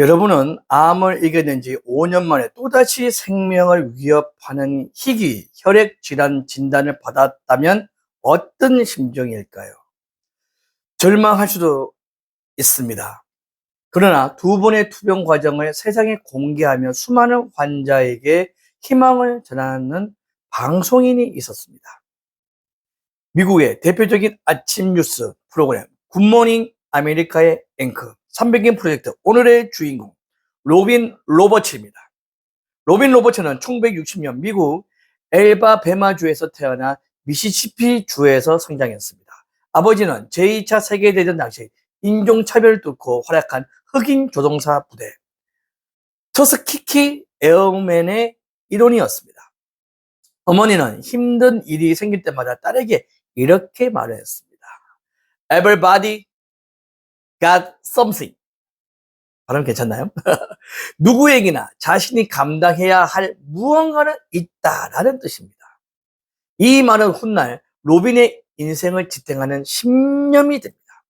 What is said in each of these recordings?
여러분은 암을 이겨낸 지 5년 만에 또다시 생명을 위협하는 희귀 혈액 질환 진단을 받았다면 어떤 심정일까요? 절망할 수도 있습니다. 그러나 두 번의 투병 과정을 세상에 공개하며 수많은 환자에게 희망을 전하는 방송인이 있었습니다. 미국의 대표적인 아침 뉴스 프로그램 굿모닝 아메리카의 앵커 300인 프로젝트 오늘의 주인공 로빈 로버츠입니다. 로빈 로버츠는 1960년 미국 엘바베마주에서 태어나 미시시피 주에서 성장했습니다. 아버지는 제2차 세계대전 당시 인종차별을 뚫고 활약한 흑인 조종사 부대 터스키키 에어맨의 일원이었습니다. 어머니는 힘든 일이 생길 때마다 딸에게 이렇게 말을 했습니다. Everybody got something. 발음 괜찮나요? 누구에게나 자신이 감당해야 할 무언가는 있다라는 뜻입니다. 이 말은 훗날 로빈의 인생을 지탱하는 신념이 됩니다.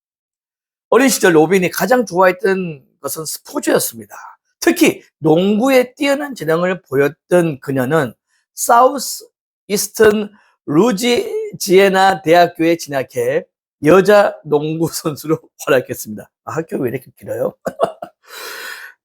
어린 시절 로빈이 가장 좋아했던 것은 스포츠였습니다. 특히 농구에 뛰어난 재능을 보였던 그녀는 사우스 이스턴 루지지애나 대학교에 진학해 여자 농구 선수로 활약했습니다. 학교 왜 이렇게 길어요?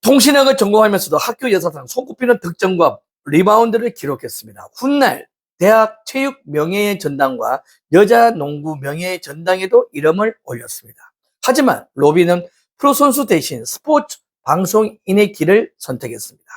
통신학을 전공하면서도 학교 여사상 손꼽히는 득점과 리바운드를 기록했습니다. 훗날 대학 체육 명예의 전당과 여자 농구 명예의 전당에도 이름을 올렸습니다. 하지만 로빈은 프로선수 대신 스포츠 방송인의 길을 선택했습니다.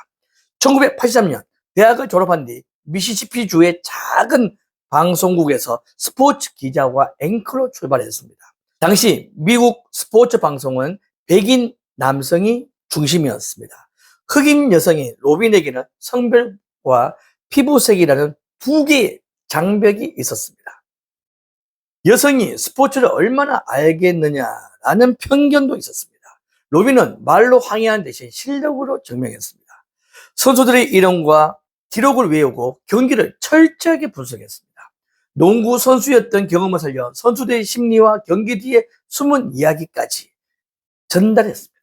1983년 대학을 졸업한 뒤 미시시피주의 작은 방송국에서 스포츠 기자와 앵커로 출발했습니다. 당시 미국 스포츠 방송은 백인 남성이 중심이었습니다. 흑인 여성인 로빈에게는 성별과 피부색이라는 두 개의 장벽이 있었습니다. 여성이 스포츠를 얼마나 알겠느냐라는 편견도 있었습니다. 로빈은 말로 항의한 대신 실력으로 증명했습니다. 선수들의 이름과 기록을 외우고 경기를 철저하게 분석했습니다. 농구 선수였던 경험을 살려 선수들의 심리와 경기 뒤의 숨은 이야기까지 전달했습니다.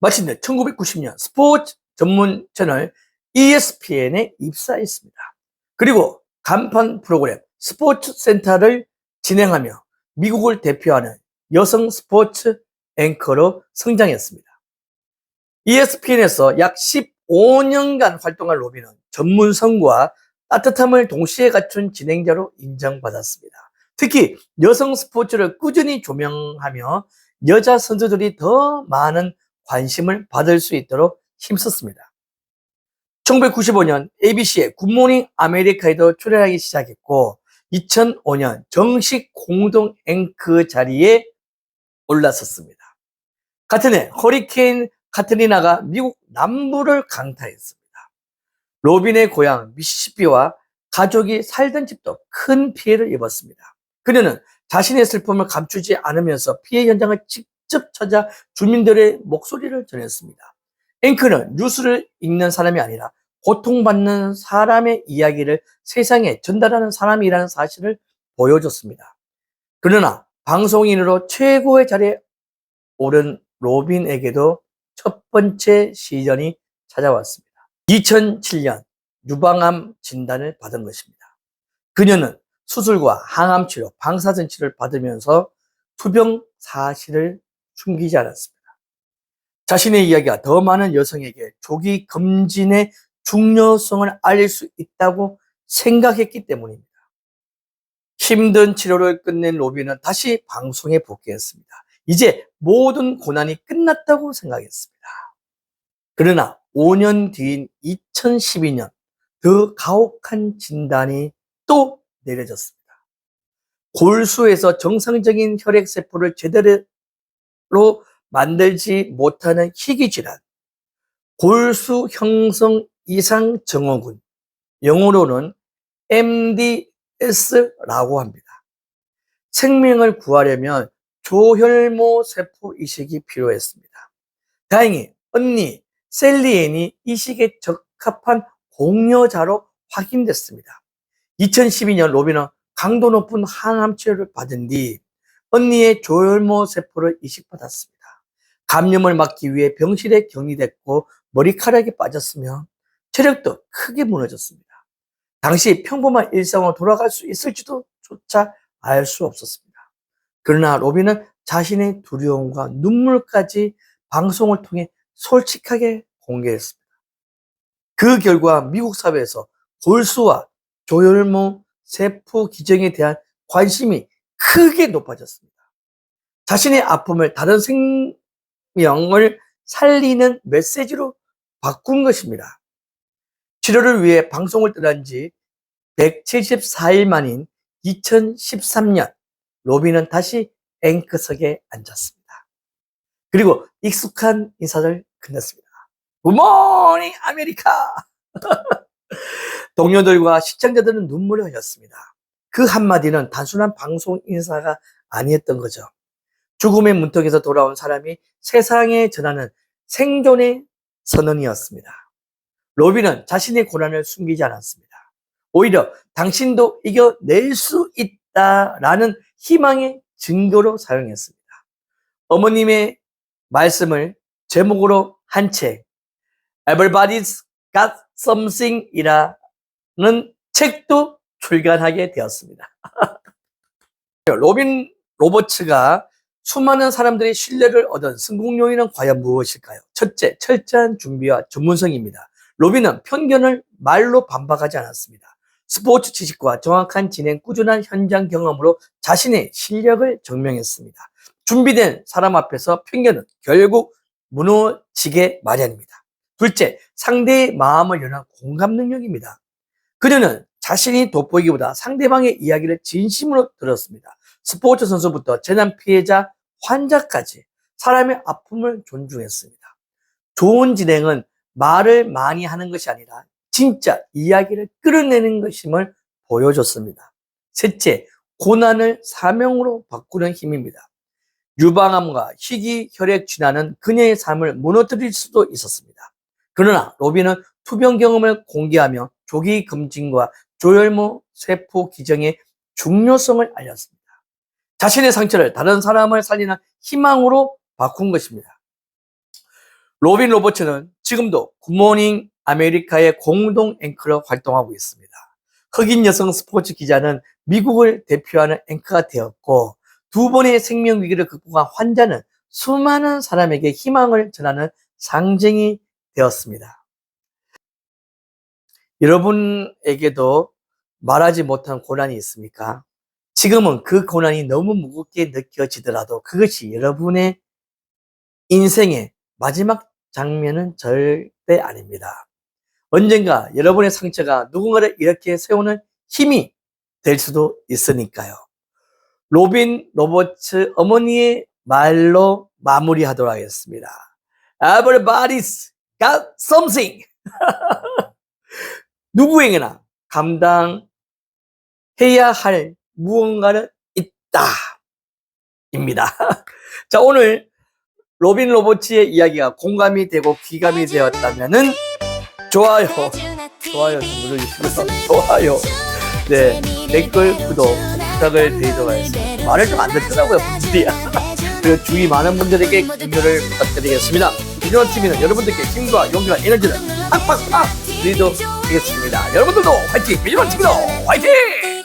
마침내 1990년 스포츠 전문 채널 ESPN에 입사했습니다. 그리고 간판 프로그램 스포츠 센터를 진행하며 미국을 대표하는 여성 스포츠 앵커로 성장했습니다. ESPN에서 약 15년간 활동한 로빈은 전문성과 따뜻함을 동시에 갖춘 진행자로 인정받았습니다. 특히 여성 스포츠를 꾸준히 조명하며 여자 선수들이 더 많은 관심을 받을 수 있도록 힘썼습니다. 1995년 ABC의 굿모닝 아메리카에도 출연하기 시작했고 2005년 정식 공동 앵커 자리에 올랐었습니다. 같은 해 허리케인 카트리나가 미국 남부를 강타했습니다. 로빈의 고향 미시시피와 가족이 살던 집도 큰 피해를 입었습니다. 그녀는 자신의 슬픔을 감추지 않으면서 피해 현장을 직접 찾아 주민들의 목소리를 전했습니다. 앵커는 뉴스를 읽는 사람이 아니라 고통받는 사람의 이야기를 세상에 전달하는 사람이라는 사실을 보여줬습니다. 그러나 방송인으로 최고의 자리에 오른 로빈에게도 첫 번째 시련이 찾아왔습니다. 2007년 유방암 진단을 받은 것입니다. 그녀는 수술과 항암 치료, 방사선 치료를 받으면서 투병 사실을 숨기지 않았습니다. 자신의 이야기가 더 많은 여성에게 조기 검진의 중요성을 알릴 수 있다고 생각했기 때문입니다. 힘든 치료를 끝낸 로빈은 다시 방송에 복귀했습니다. 이제 모든 고난이 끝났다고 생각했습니다. 그러나 5년 뒤인 2012년 더 가혹한 진단이 또 내려졌습니다. 골수에서 정상적인 혈액세포를 제대로 만들지 못하는 희귀질환, 골수 형성 이상 증후군, 영어로는 MDS라고 합니다. 생명을 구하려면 조혈모 세포 이식이 필요했습니다. 다행히 언니 셀리앤이 이식에 적합한 공여자로 확인됐습니다. 2012년 로빈은 강도 높은 항암 치료를 받은 뒤 언니의 조혈모 세포를 이식받았습니다. 감염을 막기 위해 병실에 격리됐고 머리카락이 빠졌으며 체력도 크게 무너졌습니다. 당시 평범한 일상으로 돌아갈 수 있을지도 조차 알 수 없었습니다. 그러나 로빈은 자신의 두려움과 눈물까지 방송을 통해 솔직하게 공개했습니다. 그 결과 미국 사회에서 골수와 조혈모 세포 기증에 대한 관심이 크게 높아졌습니다. 자신의 아픔을 다른 생명을 살리는 메시지로 바꾼 것입니다. 치료를 위해 방송을 떠난 지 174일 만인 2013년, 로빈은 다시 앵커석에 앉았습니다. 그리고 익숙한 인사를 건넸습니다. 굿모닝 아메리카! 동료들과 시청자들은 눈물을 흘렸습니다. 그 한마디는 단순한 방송 인사가 아니었던 거죠. 죽음의 문턱에서 돌아온 사람이 세상에 전하는 생존의 선언이었습니다. 로빈은 자신의 고난을 숨기지 않았습니다. 오히려 당신도 이겨낼 수 있다라는 희망의 증거로 사용했습니다. 어머님의 말씀을 제목으로 한 책, Everybody's Got Something 이라는 책도 출간하게 되었습니다. 로빈 로버츠가 수많은 사람들의 신뢰를 얻은 성공 요인은 과연 무엇일까요? 첫째, 철저한 준비와 전문성입니다. 로빈은 편견을 말로 반박하지 않았습니다. 스포츠 지식과 정확한 진행, 꾸준한 현장 경험으로 자신의 실력을 증명했습니다. 준비된 사람 앞에서 편견은 결국 무너지게 마련입니다. 둘째, 상대의 마음을 여는 공감 능력입니다. 그녀는 자신이 돋보이기보다 상대방의 이야기를 진심으로 들었습니다. 스포츠 선수부터 재난 피해자, 환자까지 사람의 아픔을 존중했습니다. 좋은 진행은 말을 많이 하는 것이 아니라 진짜 이야기를 끌어내는 것임을 보여줬습니다. 셋째, 고난을 사명으로 바꾸는 힘입니다. 유방암과 희귀 혈액 진화는 그녀의 삶을 무너뜨릴 수도 있었습니다. 그러나 로빈은 투병 경험을 공개하며 조기 검진과 조혈모 세포 기증의 중요성을 알렸습니다. 자신의 상처를 다른 사람을 살리는 희망으로 바꾼 것입니다. 로빈 로버츠는 지금도 굿모닝 아메리카의 공동 앵커로 활동하고 있습니다. 흑인 여성 스포츠 기자는 미국을 대표하는 앵커가 되었고, 두 번의 생명 위기를 극복한 환자는 수많은 사람에게 희망을 전하는 상징이 되었습니다. 여러분에게도 말하지 못한 고난이 있습니까? 지금은 그 고난이 너무 무겁게 느껴지더라도 그것이 여러분의 인생의 마지막 장면은 절대 아닙니다. 언젠가 여러분의 상처가 누군가를 이렇게 세우는 힘이 될 수도 있으니까요. 로빈 로버츠 어머니의 말로 마무리하도록 하겠습니다. Everybody's got something. 누구에게나 감당해야 할 무언가는 있다. 입니다. 자, 오늘 로빈 로버츠의 이야기가 공감이 되고 귀감이 되었다면은 좋아요 눌러주시고요. 좋아요. 네, 댓글, 구독 부탁을 드리도록 하겠습니다. 말을 좀 안 듣더라고요, 분들이. 그리고 주위 많은 분들에게 공유를 부탁드리겠습니다. 이런 TV는 여러분들께 힘과 용기와 에너지를 팍팍팍 드리도록 하겠습니다. 여러분들도 화이팅! 미니먼 TV도 화이팅!